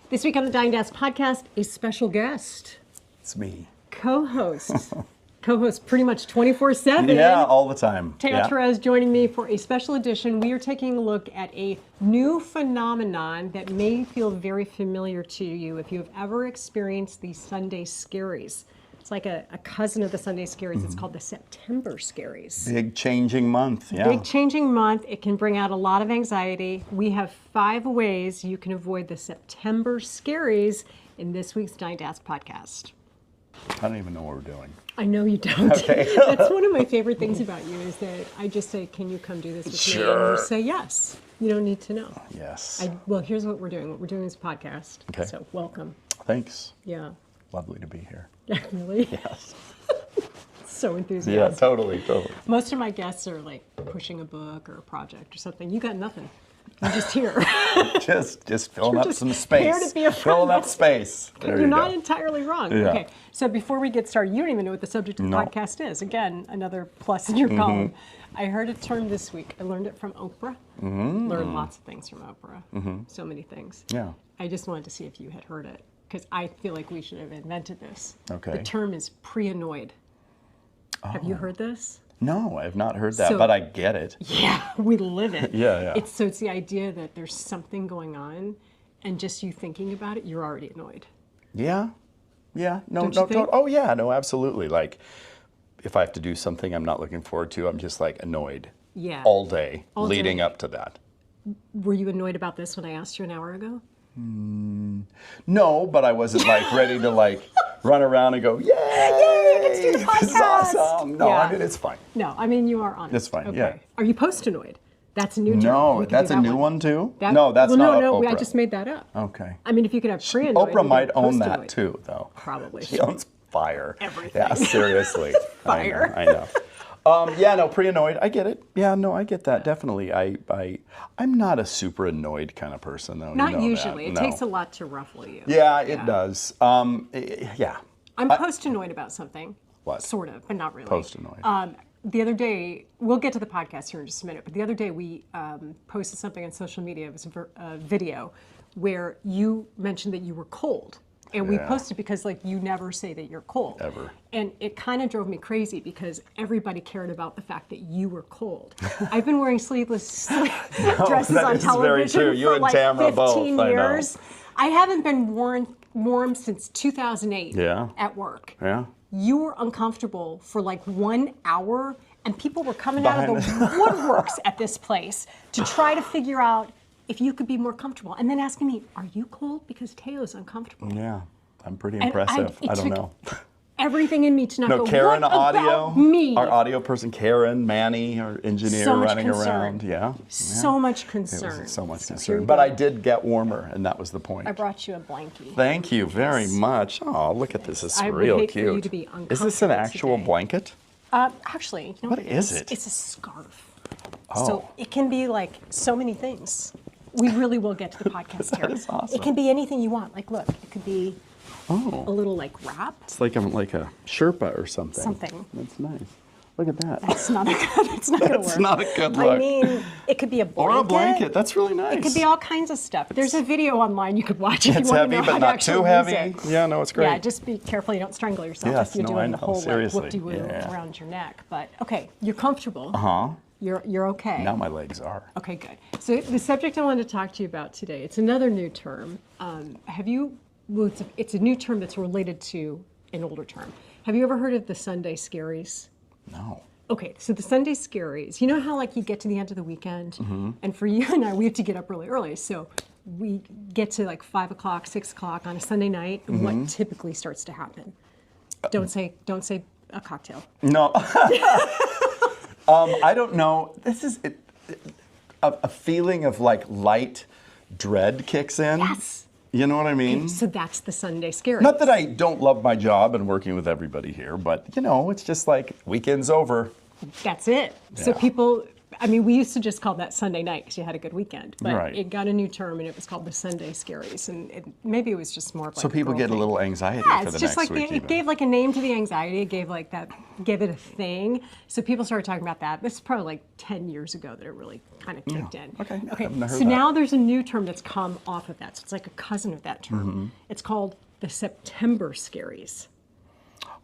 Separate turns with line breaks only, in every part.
This week on the Dying to Ask podcast, a special guest.
It's me.
Co-host. Co-host pretty much 24/7.
Yeah, all the time.
Teo Torres joining me for a special edition. We are taking a look at a new phenomenon that may feel very familiar to you if you have ever experienced the Sunday Scaries. It's like a cousin of the Sunday Scaries. It's called the September Scaries.
Big changing month, yeah.
Big changing month. It can bring out a lot of anxiety. We have 5 ways you can avoid the September Scaries in this week's Dying to Ask podcast.
I don't even know what we're doing.
I know you don't.
Okay.
That's one of my favorite things about you is that I just say, can you come do this with me? And you say yes. You don't need to know.
Yes.
Well, here's what we're doing. What we're doing is a podcast.
Okay.
So welcome.
Thanks.
Yeah.
Lovely to be here.
Really?
Yes.
So enthusiastic.
Yeah, totally.
Most of my guests are like pushing a book or a project or something. You got nothing. You're just here.
just filling
You're
up
just
some space.
here to be a friend.
Filling up space.
You're not entirely wrong.
Yeah.
Okay, so before we get started, you don't even know what the subject of the podcast is. Again, another plus in your column. I heard a term this week. I learned it from Oprah. Learned lots of things from Oprah. So many things.
Yeah.
I just wanted to see if you had heard it, because I feel like we should have invented this.
Okay.
The term is pre-anoid. Have you heard this?
No, I have not heard that,
So-
but I get it.
Yeah, we live it.
Yeah.
It's the idea that there's something going on, and just you thinking about it, you're already annoyed.
Yeah. No,
Don't you think?
Oh yeah, no, absolutely. Like if I have to do something I'm not looking forward to, I'm just like annoyed.
Yeah.
All day
All
leading
day.
up to that.
Were you annoyed about this when I asked you an hour ago?
No, but I wasn't like ready to like run around and go, yay!
Yay, let's do the
This is
podcast!
awesome. No,
Yeah.
I mean, it's fine.
No, I mean, you are honest.
It's fine,
Okay.
yeah.
Are you post-annoyed? That's a new term.
No,
We can
that's
do
a
that
new one too?
That-
No, that's
well,
not
no,
Oprah.
I just made that up.
Okay.
I mean, if you could have pre-annoyed.
Oprah
you
might
could
own
post-annoyed.
that too, though.
Probably.
She owns fire.
Everything.
Yeah, seriously.
Fire.
I know. Yeah, no, pre-annoyed. I get it. Yeah, no, I get that. Definitely. I'm not a super annoyed kind of person, though.
Not
you know
usually.
that.
It
No.
takes a lot to ruffle you.
Yeah, it does. Yeah.
I'm post-annoyed about something.
What?
Sort of, but not really.
Post-annoyed.
The other day, we'll get to the podcast here in just a minute, but the other day we posted something on social media. It was a video where you mentioned that you were cold. And we
Yeah.
posted because like you never say that you're cold.
Ever.
And it kind of drove me crazy because everybody cared about the fact that you were cold. I've been wearing sleeveless dresses
that
on
is very
television
true. You
for
and
like
Tamara
15
both, I know.
years. I haven't been warm since 2008
Yeah.
at work.
Yeah.
You were uncomfortable for like 1 hour, and people were coming out of the woodworks at this place to try to figure out if you could be more comfortable, and then asking me, "Are you cold?" Because Teo's uncomfortable.
Yeah. I'm pretty
And
impressive.
it
I don't
took
know.
Everything in me to not
No,
go.
Karen
what
audio.
about me?
Our audio person, Karen, Manny, our engineer
So much
running
concern.
around. Yeah.
So much
It
concern.
was so much
here
concern.
we
But
go.
I did get warmer, and that was the point.
I brought you a blankie.
Thank you very
Yes.
much. Oh, look at this. It's
I would
real
hate for
cute.
you to be
Is this an
uncomfortable
actual
today.
blanket?
Actually, you know
What
what
is it?
It's a scarf.
Oh.
So it can be like so many things. We really will get to the podcast here.
is awesome.
It can be anything you want. Like, look, it could be a little like wrap.
It's like I'm like a Sherpa or something.
Something.
That's nice. Look at that.
It's not a good. It's not going to work.
That's not a good look.
I mean, it could be a blanket.
Or a blanket. That's really nice.
It could be all kinds of stuff. There's a video online you could watch if
It's
you want
heavy,
to know
but
how to
not
actually
too
use
heavy.
it.
Yeah, no, it's great.
Yeah, just be careful you don't strangle yourself
Yes,
if you're
no,
doing
I
the
know,
whole like,
seriously.
whoop-de-woo
Yeah.
around your neck. But okay, you're comfortable.
Huh?
You're okay.
Now my legs are.
Okay, good. So the subject I wanted to talk to you about today, it's another new term. Well, it's a new term that's related to an older term. Have you ever heard of the Sunday Scaries?
No.
Okay, so the Sunday Scaries, you know how like you get to the end of the weekend,
Mm-hmm.
and for you and I, we have to get up really early. So we get to like 5 o'clock, 6 o'clock on a Sunday night, and
Mm-hmm.
what typically starts to happen? Don't say a cocktail.
No. I don't know. This is a feeling of like light dread kicks in.
Yes.
You know what I mean?
So that's the Sunday Scaries.
Not that I don't love my job and working with everybody here, but you know, it's just like weekend's over.
That's it. So
Yeah.
people I mean, we used to just call that Sunday night because you had a good weekend, but
Right.
it got a new term and it was called the Sunday Scaries, and maybe it was just more of like
So people
girl
get a
thing.
little anxiety
Yeah,
for
it's
the
just
next
like
week.
it gave like a name to the anxiety. It gave it a thing. So people started talking about that. This is probably like 10 years ago that it really kind of kicked in.
Okay.
Okay.
I've never
So
heard that.
now there's a new term that's come off of that. So it's like a cousin of that term.
Mm-hmm.
It's called the September Scaries.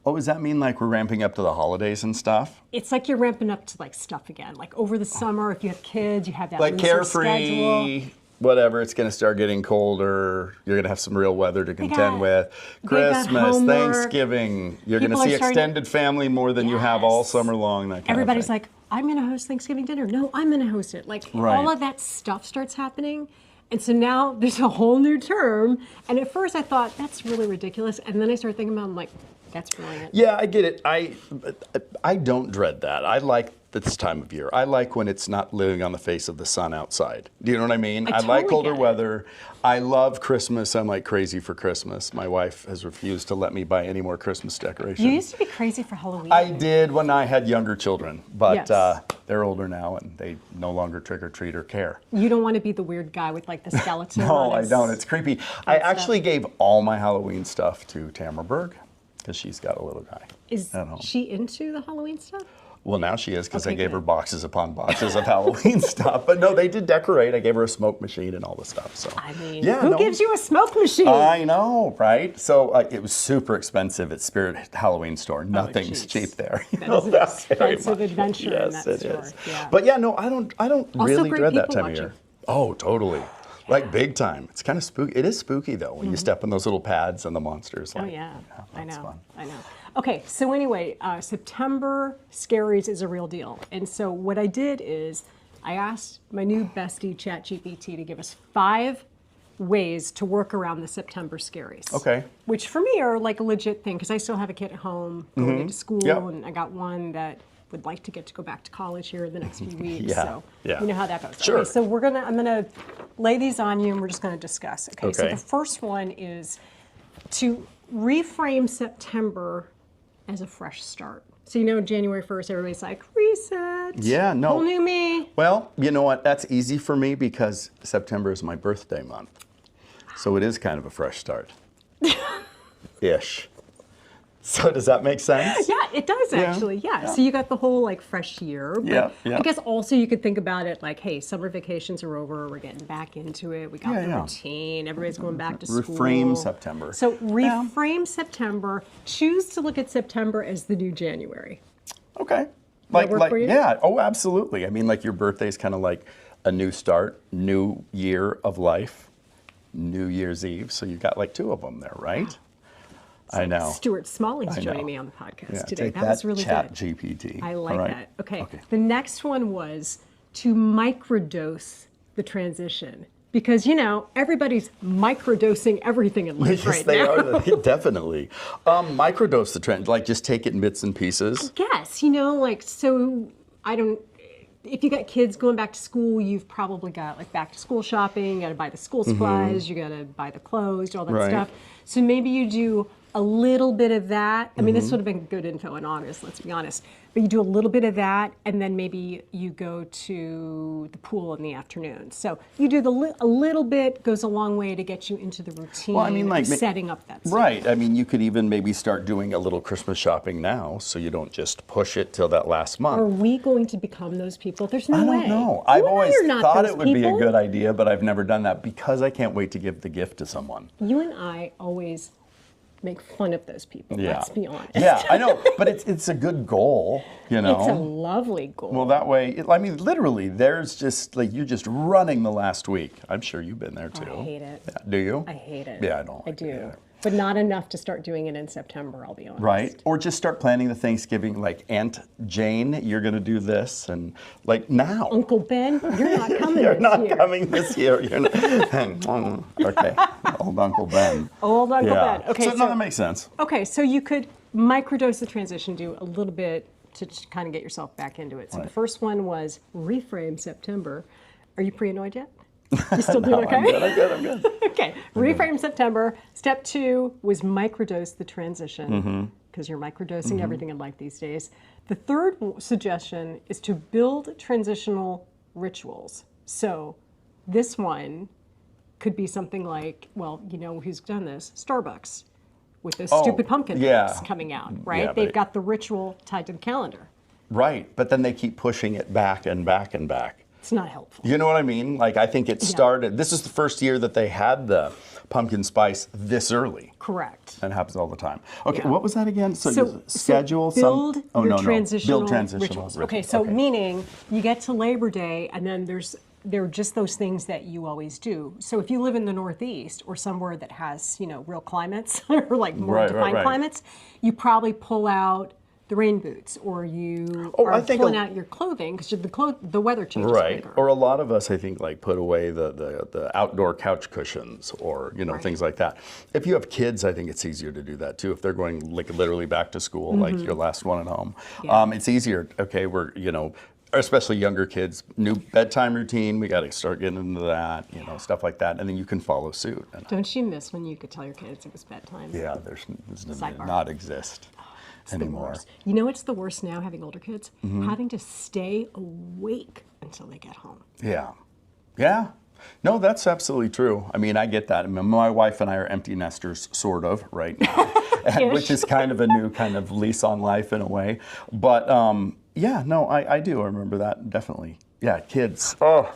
Oh, does that mean like we're ramping up to the holidays and stuff?
It's like you're ramping up to like stuff again. Like over the summer, if you have kids, you have that
Like
looser schedule.
carefree, whatever. It's going to start getting colder. You're going to have some real weather to contend
got-
with.
they got
Christmas,
homework.
Thanksgiving. You're going to
People are
see
starting to-
extended family more than you have all
Yes.
summer long. That kind
Everybody's
of thing.
like, I'm going to host Thanksgiving dinner. No, I'm going to host it. Like
Right.
all of that stuff starts happening. And so now there's a whole new term. And at first I thought, that's really ridiculous. And then I started thinking about it, I'm like, that's brilliant.
Yeah, I get it. I don't dread that. I like this time of year. I like when it's not living on the face of the sun outside. Do you know what I mean?
I
like
totally
colder
get it.
weather. I love Christmas. I'm like crazy for Christmas. My wife has refused to let me buy any more Christmas decorations.
You used to be crazy for Halloween.
I did when I had younger children, but
Yes.
they're older now and they no longer trick or treat or care.
You don't want to be the weird guy with like the skeleton.
No,
on
I
his-
don't. It's creepy. I
stuff.
actually gave all my Halloween stuff to Tamara Berg because she's got a little guy.
Is
at home.
she into the Halloween stuff?
Well, now she is because I
Okay,
gave her
good.
boxes upon boxes of Halloween stuff. But no, they did decorate. I gave her a smoke machine and all the stuff. So
I mean,
yeah,
who
no.
gives you a smoke machine?
I know, right? So it was super expensive at Spirit Halloween store. Nothing's
jeez.
cheap there.
That is an
That's very
expensive
much.
adventure in
Yes,
that
it
store,
is.
yeah.
But yeah, no, I don't really
great
dread that
people
time of
watching.
year. Oh, totally. Like big time. It's kind of spooky. It is spooky though when you step on those little pads and the monsters.
Oh
Like,
yeah, I
that's
know,
fun.
I know. Okay, so anyway, September Scaries is a real deal. And so what I did is I asked my new bestie ChatGPT to give us 5 ways to work around the September Scaries.
Okay.
Which for me are like a legit thing because I still have a kid at home going into school,
Yep.
and I got one that would like to get to go back to college here in the next few weeks.
Yeah,
So
yeah.
you know how that goes.
Sure.
Okay, so I'm gonna lay these on you and we're just gonna discuss. Okay. So
Okay.
the first one is to reframe September as a fresh start. So you know January 1st, everybody's like, reset.
Yeah, no.
Whole new me.
Well, you know what? That's easy for me because September is my birthday month. So it is kind of a fresh start. Ish. So does that make sense?
Yeah, it does actually. Yeah. So you got the whole like fresh year. But
Yeah, yeah.
I guess also you could think about it like, hey, summer vacations are over. We're getting back into it. We got
Yeah,
the
yeah.
routine. Everybody's going back to school.
Reframe September.
So reframe September. Choose to look at September as the new January.
Okay.
that work for you?
Yeah. Oh, absolutely. I mean, like your birthday is kind of like a new start, new year of life, New Year's Eve. So you got like 2 of them there, right? I know.
Stuart Smalley's
I
joining
know.
me on the podcast
Yeah,
today.
take
That was really
Chat
good.
GPT.
I like
All right.
that. Okay.
Okay.
The next one was to microdose the transition. Because, you know, everybody's microdosing everything in life
Yes,
right
they
now.
are. Definitely. Microdose the trend, like just take it in bits and pieces.
Yes, you know, like, so if you got kids going back to school, you've probably got like back to school shopping, you gotta buy the school supplies, you gotta buy the clothes, all that
Right.
stuff. So maybe you do a little bit of that. I mean,
Mm-hmm.
this would have been good info in August, let's be honest. But you do a little bit of that, and then maybe you go to the pool in the afternoon. So you do a little bit goes a long way to get you into the routine
Well, I mean, like,
of setting up that stuff.
Right. I mean, you could even maybe start doing a little Christmas shopping now so you don't just push it till that last month.
Are we going to become those people? There's no
I
way.
don't know.
You
I've
and I
always
are not
thought
those
it would be a
people.
good idea, but I've never done that because I can't wait to give the gift to someone.
You and I always make fun of those people.
Yeah.
Let's be honest.
Yeah, I know, but it's a good goal, you know.
It's a lovely goal.
Well, that way, I mean, literally, there's just like you're just running the last week. I'm sure you've been there too.
I hate it.
Yeah. Do you?
I hate it.
Yeah, I don't.
I
like it
do.
either.
But not enough to start doing it in September, I'll be honest.
Right? Or just start planning the Thanksgiving, like Aunt Jane, you're going to do this, and like now.
Uncle Ben, you're not coming
You're
this
not
year.
coming this year. You're not. Okay, old Uncle Ben.
Old Uncle
Yeah.
Ben. Okay,
so no, that makes sense.
Okay, so you could microdose the transition, do a little bit to kind of get yourself back into it. So the
Right.
first one was reframe September. Are you pre-anoid yet? You still doing
No,
okay?
I'm good. I'm good.
Okay, reframe September. Step 2 was microdose the transition. because you're microdosing everything in life these days. The third suggestion is to build transitional rituals. So this one could be something like, well, you know who's done this? Starbucks, with the stupid pumpkin things coming out, right?
Yeah,
They've got the ritual tied to the calendar.
Right, but then they keep pushing it back and back and back.
It's not helpful.
You know what I mean? Like, I think it started, this is the first year that they had the pumpkin spice this early.
Correct.
That happens all the time. Okay, what was that again? So,
build
some...
your transitional
Build transitional
rituals. Okay, so meaning you get to Labor Day and then there are just those things that you always do. So if you live in the Northeast or somewhere that has, you know, real climates or like more defined climates, you probably pull out the rain boots, or you are pulling out your clothing because the weather changes quicker.
Or a lot of us, I think, like put away the outdoor couch cushions, or you know things like that. If you have kids, I think it's easier to do that too. If they're going like literally back to school, like your last one at home, it's easier. Okay, we're especially younger kids, new bedtime routine. We got to start getting into that, you know, stuff like that, and then you can follow suit.
Don't you miss when you could tell your kids it was bedtime?
Yeah, there's not exist anymore.
You know, it's the worst now, having older kids, having to stay awake until they get home.
Yeah. No, that's absolutely true. I mean, I get that. I mean, my wife and I are empty nesters, sort of, right now, which is kind of a new kind of lease on life in a way. But yeah, no, I do. I remember that, definitely. Yeah, kids. Oh,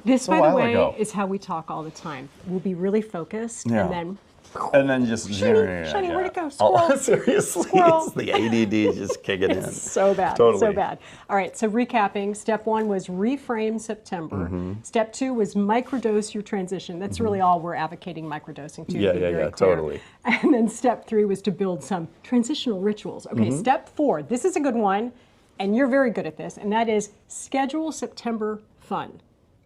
this, by the way, is how we talk all the time. We'll be really focused, and then
just
Shiny, where'd it go? Squirrel.
Seriously,
Squirrel.
It's the ADD just kicking in.
So bad, so bad. All right, so recapping, step 1 was reframe September. Step 2 was microdose your transition. That's really all we're advocating microdosing to.
Yeah, totally.
And then step 3 was to build some transitional rituals. Okay, step 4, this is a good one, and you're very good at this, and that is schedule September fun.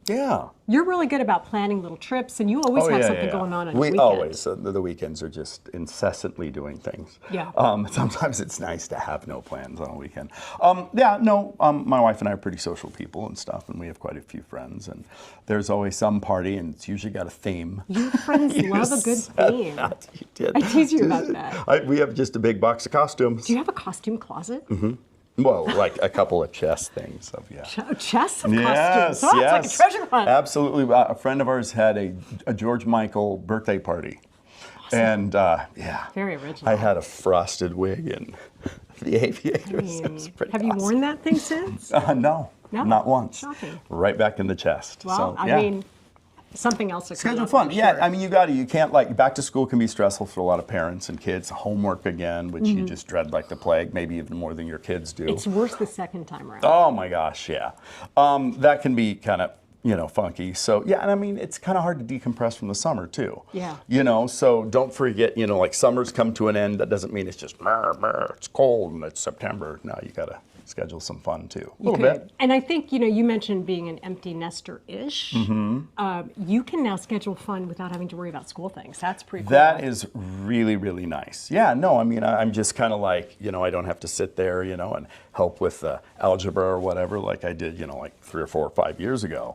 Yeah.
You're really good about planning little trips, and you always have something going on your weekend.
Always. The weekends are just incessantly doing things.
Yeah.
Sometimes it's nice to have no plans on a weekend. My wife and I are pretty social people and stuff, and we have quite a few friends, and there's always some party, and it's usually got a theme.
Your friends love a good theme.
That. You did.
I tease you about that.
We have just a big box of costumes.
Do you have a costume closet?
Well, like a couple of chess things.
Chess costumes.
Yes,
It's like a treasure hunt.
Absolutely. A friend of ours had a George Michael birthday party. Awesome. And
very original.
I had a frosted wig and the aviators. It was pretty awesome.
You worn that thing since?
No, not once.
Shocking.
Right back in the chest.
Well,
so,
I mean, something else.
Schedule fun. Yeah, I mean, you can't, like, back to school can be stressful for a lot of parents and kids. Homework again, which you just dread like the plague, maybe even more than your kids do.
It's worse the second time around.
Oh my gosh, yeah. That can be kind of, funky. So yeah, and I mean, it's kind of hard to decompress from the summer too.
Yeah.
So don't forget, like summer's come to an end. That doesn't mean it's just, it's cold and it's September. No, you gotta schedule some fun too. A little bit.
And I think, you mentioned being an empty nester-ish. You can now schedule fun without having to worry about school things. That's pretty cool.
That is really, really nice. Yeah, no, I mean, I'm just kind of like, I don't have to sit there, and help with algebra or whatever like I did, like 3 or 4 or 5 years ago.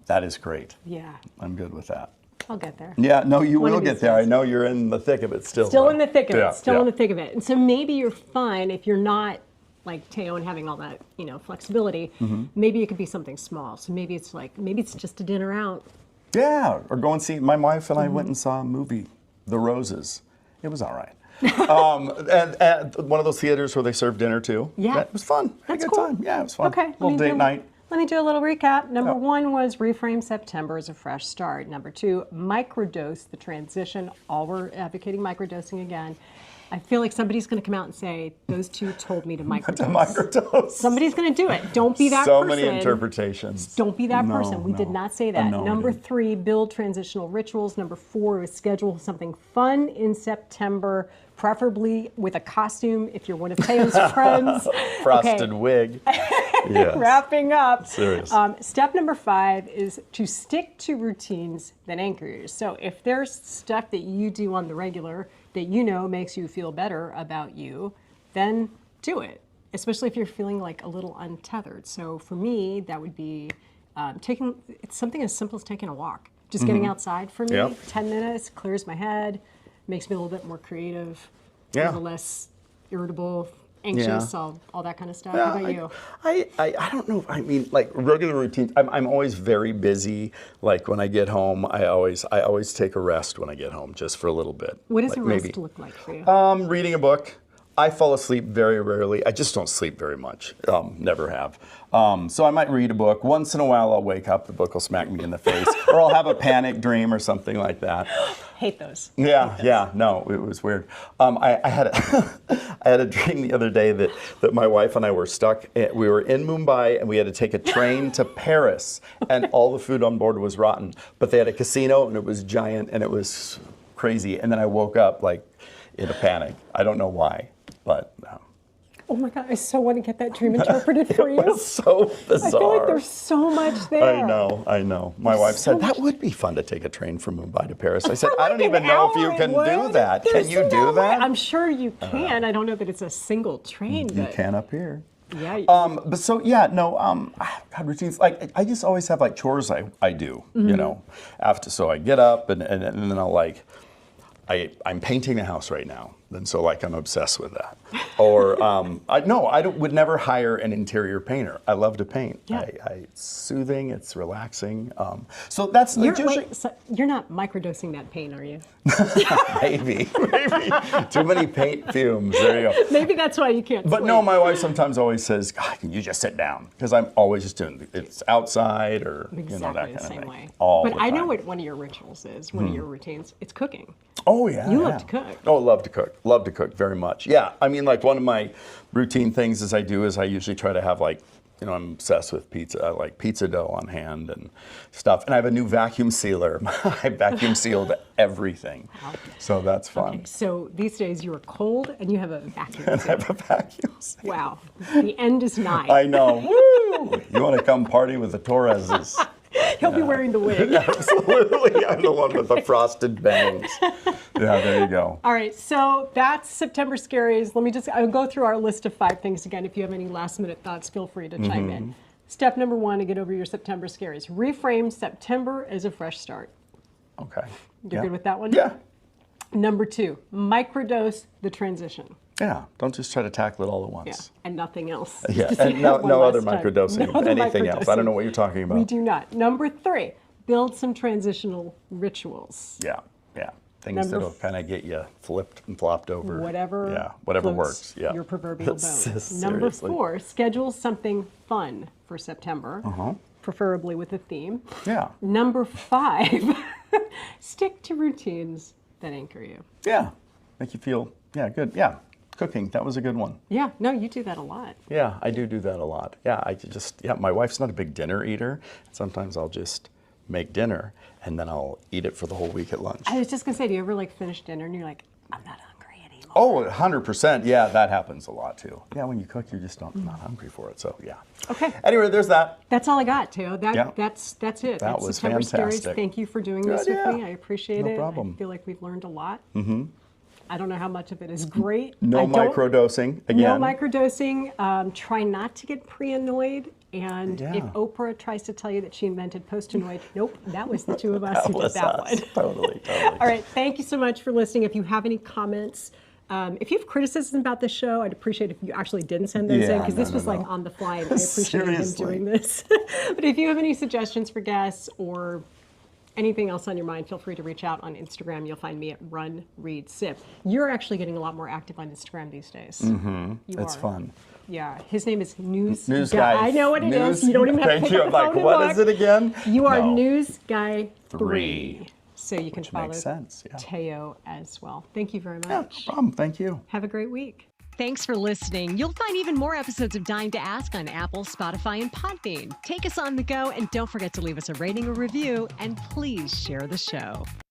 That is great.
Yeah.
I'm good with that.
I'll get there.
Yeah, no, you will get there. I know you're in the thick of it still.
Still in the thick of it. Still in the thick of it. And so maybe you're fine if you're not like Teo and having all that, flexibility. Maybe it could be something small. So maybe it's just a dinner out. Yeah,
or go and see. My wife and I went and saw a movie, The Roses. It was all right. and one of those theaters where they serve dinner too.
Yeah,
it was fun.
That's
Had a good time. Yeah, it was fun.
Okay,
little date night.
Let me do a little recap. Number 1 was reframe September as a fresh start. Number 2, microdose the transition. All we're advocating microdosing again. I feel like somebody's going to come out and say, those two told me to microdose. Somebody's going to do it. Don't be that person.
So many interpretations.
Don't be that person. We did not say that. Number 3, build transitional rituals. Number 4 is schedule something fun in September, preferably with a costume if you're one of Teo's friends.
Frosted wig. Yes.
Wrapping up.
Serious.
Step number 5 is to stick to routines that anchor you. So if there's stuff that you do on the regular that makes you feel better about you, then do it, especially if you're feeling like a little untethered. So for me, that would be it's something as simple as taking a walk. Just getting outside for me, 10 minutes, clears my head, makes me a little bit more creative, a little less irritable, anxious, all that kind of stuff. How about you?
I don't know. I mean, like regular routines. I'm always very busy. Like when I get home, I always take a rest when I get home, just for a little bit.
What does
like
a rest
maybe,
look like for you?
Reading a book. I fall asleep very rarely. I just don't sleep very much. Never have. So I might read a book. Once in a while, I'll wake up. The book will smack me in the face, or I'll have a panic dream or something like that.
Hate those.
Yeah. No, it was weird. I had I had a dream the other day that my wife and I were stuck. We were in Mumbai and we had to take a train to Paris, and all the food on board was rotten. But they had a casino and it was giant and it was crazy. And then I woke up like in a panic. I don't know why, but.
Oh my God, I so want to get that dream interpreted for you.
It was so bizarre.
I feel like there's so much there.
I know. My wife said, that would be fun to take a train from Mumbai to Paris. I said,
For
I
like
don't even
an
know if
hour
you
it
can
would.
do that.
There's
Can you
no
do
way.
that?
I'm sure you can. I don't know that it's a single train.
You
But
can up here.
yeah.
But so, yeah, no, God, routines, like, I just always have, like, chores I do, you know, after, so I get up and then I'll, like, I'm painting the house right now, and so like I'm obsessed with that. Or would never hire an interior painter. I love to paint.
Yeah.
It's soothing. It's relaxing. So that's
You're,
usually
you're not microdosing that paint, are you?
maybe too many paint fumes. There you go.
Maybe that's why you can't
But
sleep.
no, my wife sometimes always says, God, can you just sit down? Because I'm always just doing it's outside or
Exactly
that kind
the
of
same
thing.
way.
All
but
the
I know
time.
what one of your rituals is, one of your routines. It's cooking.
Oh yeah.
You
yeah.
love to cook.
Oh, love to cook. Love to cook very much. Yeah. I mean, like one of my routine things I usually try to have like, you know, I'm obsessed with pizza. I like pizza dough on hand and stuff. And I have a new vacuum sealer. I vacuum sealed everything.
Wow.
So that's fun.
Okay, so these days you are cold and you have a vacuum
And I
seal.
have a vacuum sealer.
Wow, the end is nigh.
I know. Woo! You want to come party with the Torreses?
He'll be wearing the wig.
Absolutely. I'm the one with the frosted bangs. Yeah, there you go.
All right, so that's September Scaries. I'll go through our list of 5 things again. If you have any last minute thoughts, feel free to chime in. Step number 1 to get over your September Scaries. Reframe September as a fresh start.
Okay.
You're good with that one?
Yeah.
Number 2, microdose the transition.
Yeah. Don't just try to tackle it all at once.
Yeah, and nothing else.
Yeah,
Just say
and
that one
no other
last time.
microdosing
No
of
other
anything else. I don't know
microdosing.
what you're talking about.
We do not. Number 3, build some transitional rituals.
Yeah. Things
Number
that'll kind of get you flipped and flopped over.
Whatever
floats
works.
Yeah.
Your proverbial bone. Number
Seriously.
4, schedule something fun for September, preferably with a theme.
Yeah.
Number 5, stick to routines that anchor you.
Yeah. Make you feel, good. Yeah. Cooking, that was a good one.
Yeah, no, you do that a lot.
Yeah, I do that a lot. Yeah, my wife's not a big dinner eater. Sometimes I'll just make dinner and then I'll eat it for the whole week at lunch.
I was just gonna say, do you ever like finish dinner and you're like, I'm not hungry anymore?
Oh, 100%. Yeah, that happens a lot too. Yeah, when you cook, you're just not hungry for it. So yeah.
Okay.
Anyway, there's that.
That's all I got, Teo.
Yeah.
That's it.
That
That's
was
September
fantastic.
Scaries. Thank you for doing this
Good,
with
yeah.
me. I appreciate
No
it.
problem.
I feel like we've learned a lot. I don't know how much of it is great.
No microdosing again.
No microdosing. Try not to get pre-anoid. And
Yeah.
if Oprah tries to tell you that she invented post-anoid, nope, that was the two of us who did
was
that
us.
one.
Totally.
All right, thank you so much for listening. If you have any comments, if you have criticism about the show, I'd appreciate if you actually didn't send those in,
Yeah,
because this
no,
was
no.
like on the fly, and I appreciated him
Seriously.
doing this. But if you have any suggestions for guests or anything else on your mind, feel free to reach out on Instagram. You'll find me at Run, Read, Sip. You're actually getting a lot more active on Instagram these days. You
It's
are.
fun.
Yeah, his name is News
Guy.
I know what it is. You don't even have to
Thank
pick
you.
up
I'm
the
like,
phone and
what
look.
is it again?
You are
No.
News Guy 3.
3.
So you can
Which
follow
makes sense, yeah.
Teo as well. Thank you very
Yeah, no
much.
problem. Thank you.
Have a great week.
Thanks for listening. You'll find even more episodes of Dying to Ask on Apple, Spotify, and Podbean. Take us on the go, and don't forget to leave us a rating or review, and please share the show.